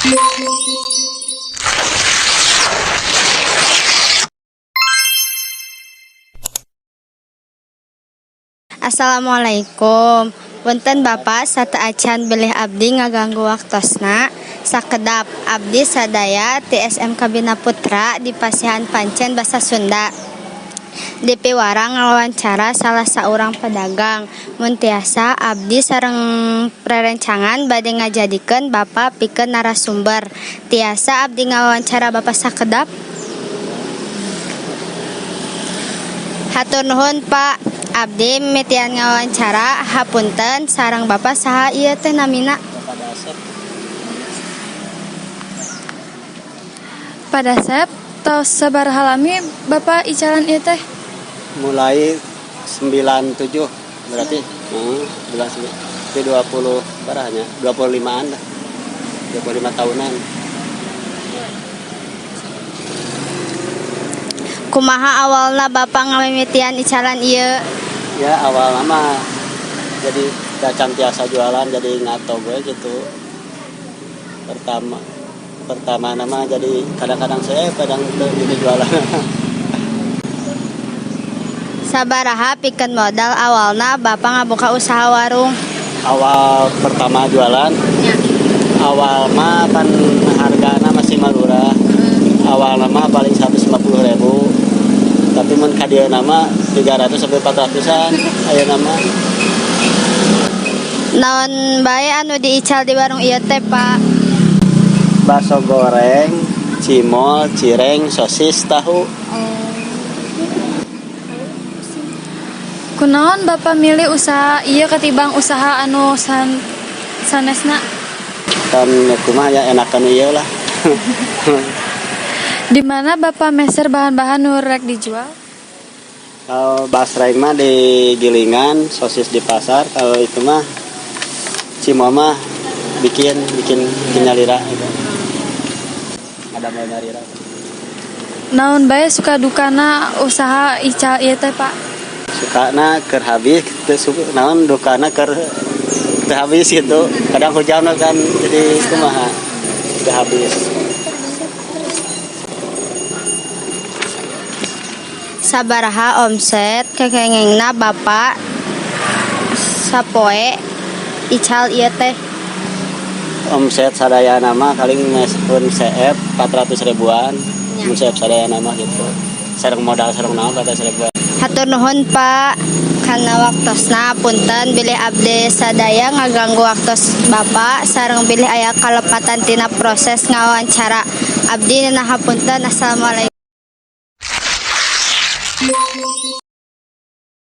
Assalamualaikum. Punten Bapak sateuacan bilih abdi ngaganggu waktosna. Sakedap abdi sadaya TSMK Bina Putra di Pasihan Pancen Basa Sunda. Di piwarang ngawawancara salah saurang pedagang. Mun tiasa abdi sareng prerencangan bade ngajadikeun Bapak pikeun narasumber. Tiasa abdi ngawawancara Bapak sakedap. Hatur nuhun Pak. Abdi mimitian ngawawancara, hapunten sareng Bapak saha ieu teh namina? Pada Sep, tos sabaraha lami Bapak icalan ieu teh? Mulai 97 berarti. Itu 20 barahnya, 25-an lah. 25 tahunan. Kumaha awalna Bapak ngamimitian icalan ieu? Ya awal lama jadi dacan tiasa jualan jadi ngato gue gitu. Pertama nama jadi kadang-kadang saya kadang ini jualan. Sabaraha pikeun modal awalna Bapak ngabuka usaha warung? Awal pertama jualan, awal mah kan hargana masih murah. Awal nama paling 150.000, tapi mun kadieu nama 300 sampai 400-an aya nama. Naon bae anu diical di warung ieu teh, Pak? Bakso goreng, cimol, cireng, sosis, tahu. Kunaon Bapak milih usaha ieu ketimbang usaha anu sanesna? Kan kumaha ya enakan ieu lah. Di mana Bapak meser bahan-bahan nu rek dijual? Kalau basreng mah di gilingan, sosis di pasar. Kalau itu mah cimol mah bikin nyalira gitu. Ada mau nyalira. Naon bae suka dukana usaha ical ieu teh, Pak? Sukana keur habis, naon dukana keur habis gitu. Kadang hujan kan jadi kumaha udah habis. Sabaraha omset kekengengna Bapak sapoe ical ieu teh? Omset sadaya nama kaling pun CF 400 ribuan. Mun CF sadaya nama gitu. Sareng modal sareng naon 400 ribuan. Hatur nuhun Pak kana waktosna, punten bilih abdi sadaya ngaganggu waktos Bapak sareng bilih aya kalepatan tina proses ngawawancara. Abdi nana hapunten. Assalamualaikum.